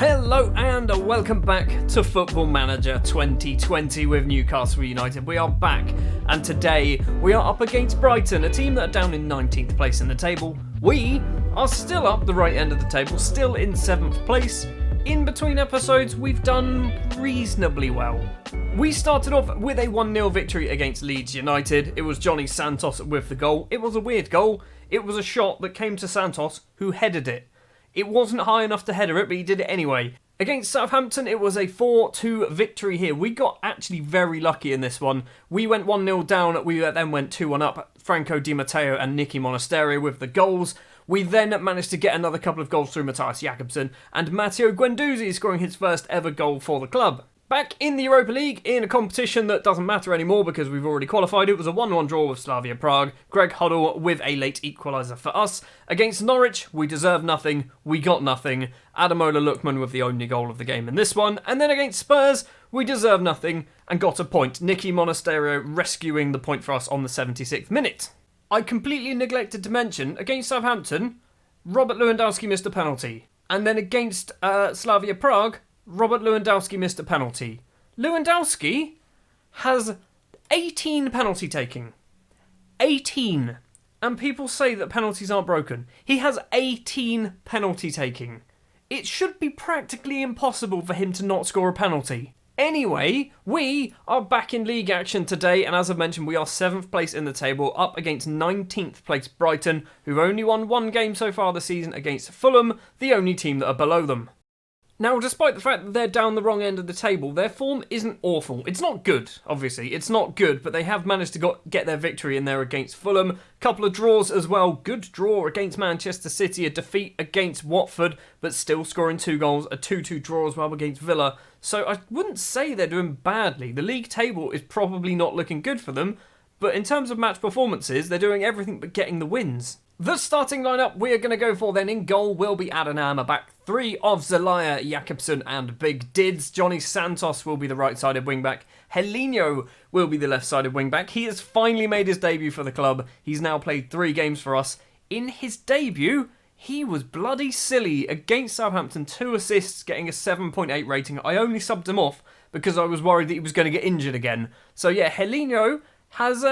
Hello and welcome back to Football Manager 2020 with Newcastle United. We are back and today we are up against Brighton, a team that are down in 19th place in the table. We are still up the right end of the table, still in 7th place. In between episodes, we've done reasonably well. We started off with a 1-0 victory against Leeds United. It was Johnny Santos with the goal. It was a weird goal. It was a shot that came to Santos, who headed it. It wasn't high enough to header it, but he did it anyway. Against Southampton, it was a 4-2 victory here. We got actually very lucky in this one. We went 1-0 down, we then went 2-1 up. Franco Di Matteo and Nicky Monasterio with the goals. We then managed to get another couple of goals through Matthias Jakobsen and Matteo Guendouzi scoring his first ever goal for the club. Back in the Europa League, in a competition that doesn't matter anymore because we've already qualified, it was a 1-1 draw with Slavia Prague. Greg Huddle with a late equaliser for us. Against Norwich, we deserved nothing, we got nothing. Ademola Lookman with the only goal of the game in this one. And then against Spurs, we deserved nothing and got a point. Nicky Monasterio rescuing the point for us on the 76th minute. I completely neglected to mention, against Southampton, Robert Lewandowski missed a penalty. And then against Slavia Prague, Robert Lewandowski missed a penalty. Lewandowski has 18 penalty taking. 18. And people say that penalties aren't broken. He has 18 penalty taking. It should be practically impossible for him to not score a penalty. Anyway, we are back in league action today, and as I've mentioned, we are 7th place in the table, up against 19th place Brighton, who've only won one game so far this season against Fulham, the only team that are below them. Now, despite the fact that they're down the wrong end of the table, their form isn't awful. It's not good, obviously. It's not good, but they have managed to get their victory in there against Fulham. Couple of draws as well. Good draw against Manchester City, a defeat against Watford, but still scoring 2 goals. A 2-2 draw as well against Villa. So I wouldn't say they're doing badly. The league table is probably not looking good for them, but in terms of match performances, they're doing everything but getting the wins. The starting lineup we are going to go for then in goal will be Adenama, back 3 of Zelaya, Jakobsen and Big Dids. Johnny Santos will be the right-sided wing-back. Helinho will be the left-sided wing-back. He has finally made his debut for the club. He's now played 3 games for us. In his debut, he was bloody silly against Southampton. 2 assists, getting a 7.8 rating. I only subbed him off because I was worried that he was going to get injured again. So yeah, Helinho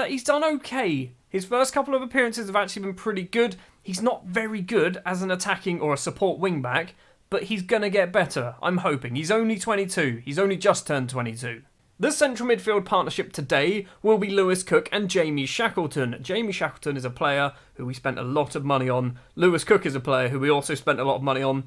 he's done okay. His first couple of appearances have actually been pretty good. He's not very good as an attacking or a support wing-back, but he's going to get better, I'm hoping. He's only 22. He's only just turned 22. The central midfield partnership today will be Lewis Cook and Jamie Shackleton. Jamie Shackleton is a player who we spent a lot of money on. Lewis Cook is a player who we also spent a lot of money on.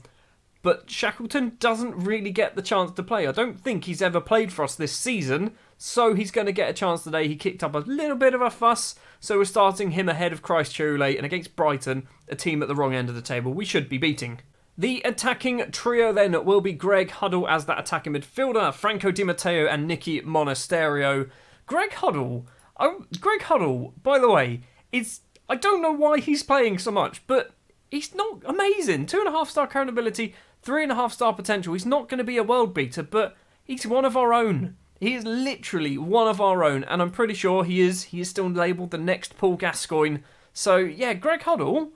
But Shackleton doesn't really get the chance to play. I don't think he's ever played for us this season, so he's going to get a chance today. He kicked up a little bit of a fuss, so we're starting him ahead of Christ Chirule, and against Brighton, a team at the wrong end of the table, we should be beating. The attacking trio then will be Greg Huddle as that attacking midfielder, Franco Di Matteo and Nicky Monasterio. Greg Huddle, by the way, I don't know why he's playing so much, but he's not amazing. 2.5-star current ability, 3.5-star potential. He's not going to be a world beater, but he's one of our own. He is literally one of our own, and I'm pretty sure he is still labelled the next Paul Gascoigne. So yeah, Greg Huddle,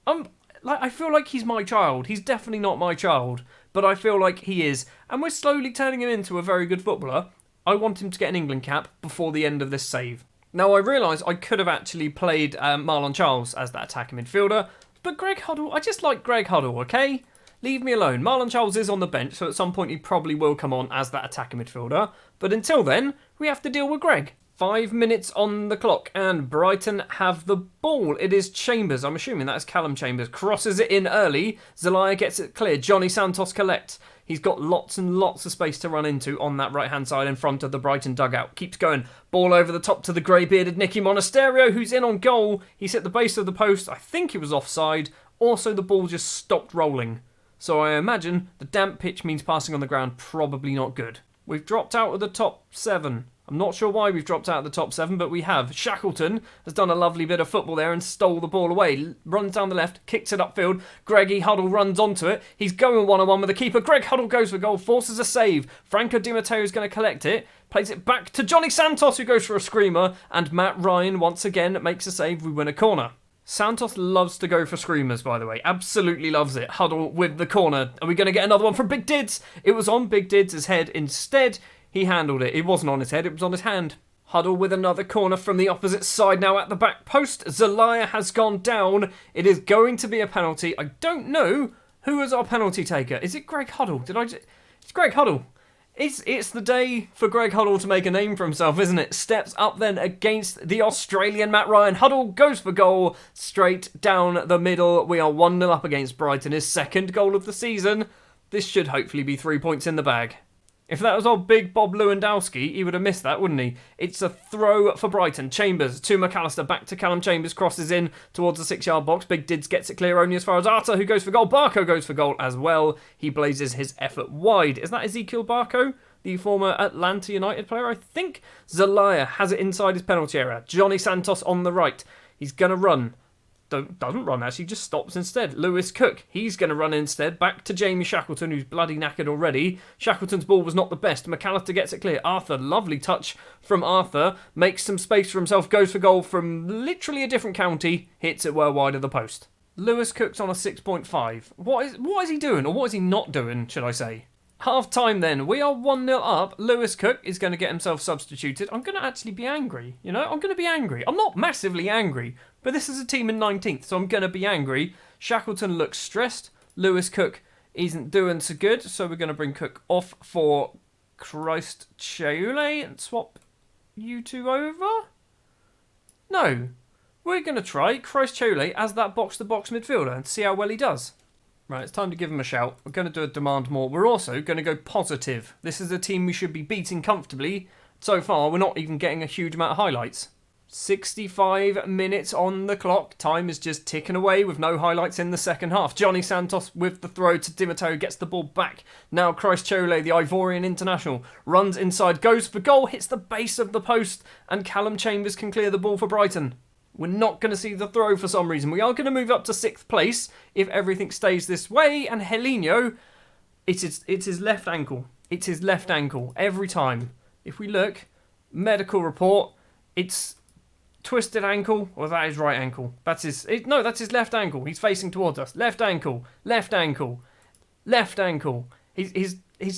I feel like he's my child. He's definitely not my child, but I feel like he is, and we're slowly turning him into a very good footballer. I want him to get an England cap before the end of this save. Now I realise I could have actually played Marlon Charles as that attacking midfielder, but Greg Huddle, I just like Greg Huddle, okay? Leave me alone. Marlon Charles is on the bench, so at some point he probably will come on as that attacking midfielder. But until then, we have to deal with Greg. 5 minutes on the clock, and Brighton have the ball. It is Chambers, I'm assuming that is Callum Chambers, crosses it in early. Zelaya gets it clear. Johnny Santos collects. He's got lots and lots of space to run into on that right-hand side in front of the Brighton dugout. Keeps going. Ball over the top to the grey-bearded Nicky Monasterio, who's in on goal. He's hit the base of the post. I think he was offside. Also, the ball just stopped rolling. So I imagine the damp pitch means passing on the ground probably not good. We've dropped out of the top 7. I'm not sure why we've dropped out of the top 7, but we have. Shackleton has done a lovely bit of football there and stole the ball away. Runs down the left, kicks it upfield. Greggy Huddle runs onto it. He's going one-on-one with the keeper. Greg Huddle goes for goal, forces a save. Franco Di Matteo is going to collect it. Plays it back to Johnny Santos, who goes for a screamer. And Matt Ryan once again makes a save. We win a corner. Santos loves to go for screamers, by the way. Absolutely loves it. Huddle with the corner. Are we going to get another one from Big Dids? It was on Big Dids' head. Instead, he handled it. It wasn't on his head, it was on his hand. Huddle with another corner from the opposite side now at the back post. Zelaya has gone down. It is going to be a penalty. I don't know who is our penalty taker. Is it Greg Huddle? It's Greg Huddle. It's the day for Greg Huddle to make a name for himself, isn't it? Steps up then against the Australian Matt Ryan. Huddle goes for goal, straight down the middle. We are 1-0 up against Brighton. His second goal of the season. This should hopefully be 3 points in the bag. If that was old big Bob Lewandowski, he would have missed that, wouldn't he? It's a throw for Brighton. Chambers to McAllister, back to Callum Chambers, crosses in towards the 6-yard box. Big Dids gets it clear only as far as Arta, who goes for goal. Barco goes for goal as well. He blazes his effort wide. Is that Ezekiel Barco, the former Atlanta United player, I think? Zelaya has it inside his penalty area. Johnny Santos on the right. He's going to run. Doesn't run, actually, just stops instead. Lewis Cook, he's going to run instead. Back to Jamie Shackleton, who's bloody knackered already. Shackleton's ball was not the best. McAllister gets it clear. Arthur, lovely touch from Arthur. Makes some space for himself, goes for goal from literally a different county. Hits it well wide of the post. Lewis Cook's on a 6.5. What is he doing, or what is he not doing, should I say? Half time then, we are 1-0 up. Lewis Cook is going to get himself substituted. I'm going to actually be angry, I'm going to be angry. I'm not massively angry, but this is a team in 19th, so I'm going to be angry. Shackleton looks stressed. Lewis Cook isn't doing so good, so we're going to bring Cook off for Christ Cheule and swap you two over? No, we're going to try Christ Cheule as that box-to-box midfielder and see how well he does. Right, it's time to give him a shout. We're going to do a demand more. We're also going to go positive. This is a team we should be beating comfortably. So far, we're not even getting a huge amount of highlights. 65 minutes on the clock. Time is just ticking away with no highlights in the second half. Johnny Santos with the throw to Di Matteo, gets the ball back. Now Christ Cheule, the Ivorian international, runs inside, goes for goal, hits the base of the post, and Callum Chambers can clear the ball for Brighton. We're not going to see the throw for some reason. We are going to move up to 6th place if everything stays this way. And Helinho, it's his left ankle. It's his left ankle every time. If we look, medical report, it's twisted ankle, or that is right ankle. That's his left ankle. He's facing towards us. Left ankle, left ankle, left ankle. His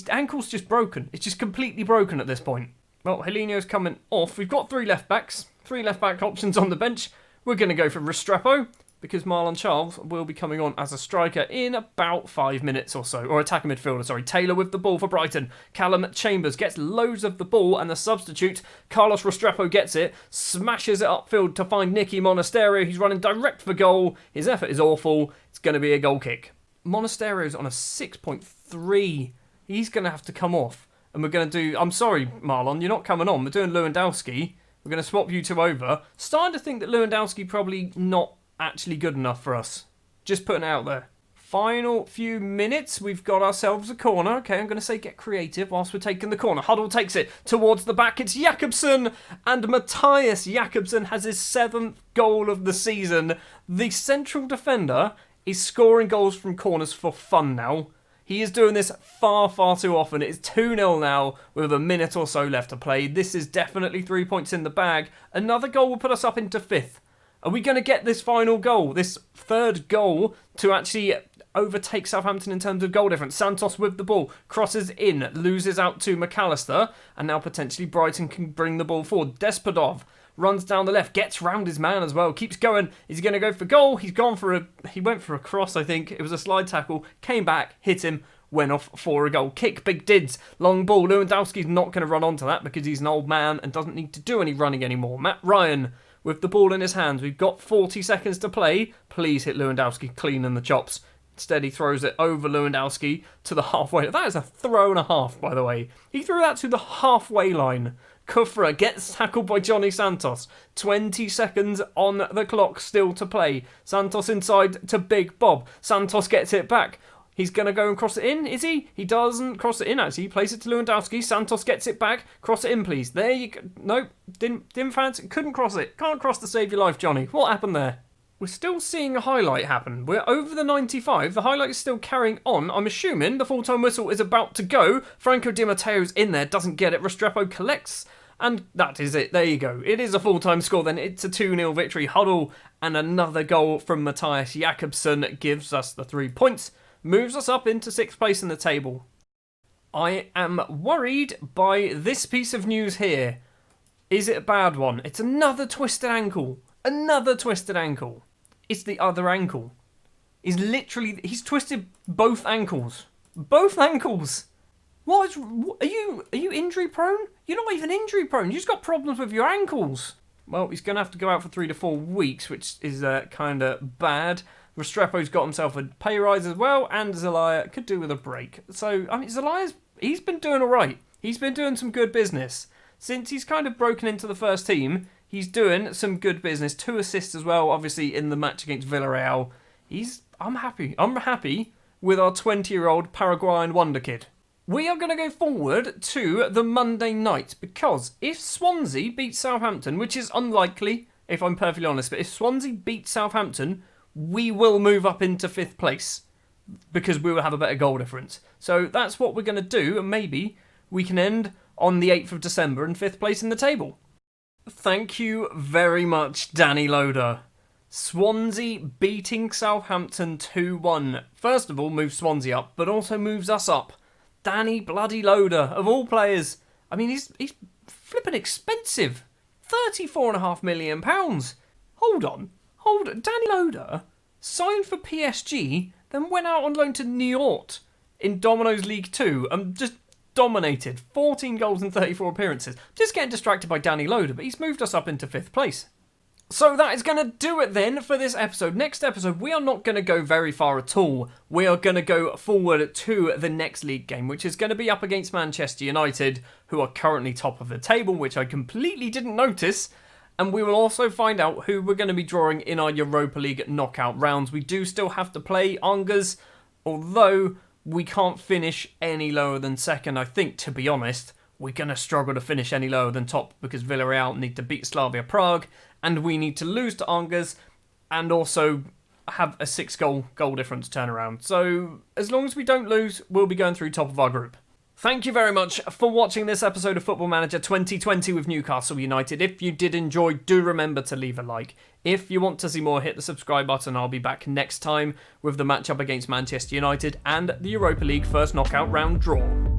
ankle's just broken. It's just completely broken at this point. Well, Helinho's coming off. We've got 3 left backs. 3 left-back options on the bench. We're going to go for Restrepo because Marlon Charles will be coming on as a striker in about 5 minutes or so. Or attacking midfielder, sorry. Taylor with the ball for Brighton. Callum Chambers gets loads of the ball and the substitute, Carlos Restrepo, gets it, smashes it upfield to find Nicky Monasterio. He's running direct for goal. His effort is awful. It's going to be a goal kick. Monasterio's on a 6.3. He's going to have to come off. And we're going to do... I'm sorry, Marlon, you're not coming on. We're doing Lewandowski. We're going to swap you two over. Starting to think that Lewandowski probably not actually good enough for us. Just putting it out there. Final few minutes. We've got ourselves a corner. Okay, I'm going to say get creative whilst we're taking the corner. Huddle takes it towards the back. It's Jakobsen. And Matthias Jakobsen has his 7th goal of the season. The central defender is scoring goals from corners for fun now. He is doing this far, far too often. It's 2-0 now with a minute or so left to play. This is definitely 3 points in the bag. Another goal will put us up into 5th. Are we going to get this final goal, this 3rd goal, to actually overtake Southampton in terms of goal difference? Santos with the ball, crosses in, loses out to McAllister, and now potentially Brighton can bring the ball forward. Despodov runs down the left, gets round his man as well, keeps going. Is he going to go for goal? He went for a cross, I think. It was a slide tackle, came back, hit him, went off for a goal kick. Big Dids, long ball. Lewandowski's not going to run onto that because he's an old man and doesn't need to do any running anymore. Matt Ryan with the ball in his hands. We've got 40 seconds to play. Please hit Lewandowski clean in the chops. Instead, he throws it over Lewandowski to the halfway. That is a throw and a half, by the way. He threw that to the halfway line. Kufra gets tackled by Johnny Santos. 20 seconds on the clock still to play. Santos inside to Big Bob. Santos gets it back. He's going to go and cross it in, is he? He doesn't cross it in, actually. He plays it to Lewandowski. Santos gets it back. Cross it in, please. There you go. Nope. Didn't fancy. Couldn't cross it. Can't cross to save your life, Johnny. What happened there? We're still seeing a highlight happen. We're over the 95. The highlight is still carrying on. I'm assuming the full-time whistle is about to go. Franco Di Matteo's in there. Doesn't get it. Restrepo collects And that is it. There you go. It is a full-time score then. It's a 2-0 victory. Huddle and another goal from Matthias Jakobsen gives us the 3 points. Moves us up into 6th place in the table. I am worried by this piece of news here. Is it a bad one? It's another twisted ankle. Another twisted ankle. It's the other ankle. He's twisted both ankles. Both ankles. Are you injury prone? You're not even injury prone. You just got problems with your ankles. Well, he's going to have to go out for 3 to 4 weeks, which is kind of bad. Restrepo's got himself a pay rise as well, and Zelaya could do with a break. So, I mean, he's been doing all right. He's been doing some good business. Since he's kind of broken into the first team, he's doing some good business. 2 assists as well, obviously, in the match against Villarreal. I'm happy. I'm happy with our 20-year-old Paraguayan wonder kid. We are going to go forward to the Monday night, because if Swansea beats Southampton, which is unlikely, if I'm perfectly honest, but if Swansea beats Southampton, we will move up into 5th place, because we will have a better goal difference. So that's what we're going to do, and maybe we can end on the 8th of December in 5th place in the table. Thank you very much, Danny Loader. Swansea beating Southampton 2-1. First of all, moves Swansea up, but also moves us up. Danny bloody Loader, of all players. I mean, he's flipping expensive. £34.5 million. Hold on. Danny Loader signed for PSG, then went out on loan to Niort in Domino's League 2 and just dominated. 14 goals in 34 appearances. Just getting distracted by Danny Loader, but he's moved us up into 5th place. So that is going to do it then for this episode. Next episode, we are not going to go very far at all. We are going to go forward to the next league game, which is going to be up against Manchester United, who are currently top of the table, which I completely didn't notice. And we will also find out who we're going to be drawing in our Europa League knockout rounds. We do still have to play Angers, although we can't finish any lower than 2nd. I think, to be honest, we're going to struggle to finish any lower than top because Villarreal need to beat Slavia Prague, and we need to lose to Angers and also have a 6-goal difference turnaround. So as long as we don't lose, we'll be going through top of our group. Thank you very much for watching this episode of Football Manager 2020 with Newcastle United. If you did enjoy, do remember to leave a like. If you want to see more, hit the subscribe button. I'll be back next time with the matchup against Manchester United and the Europa League first knockout round draw.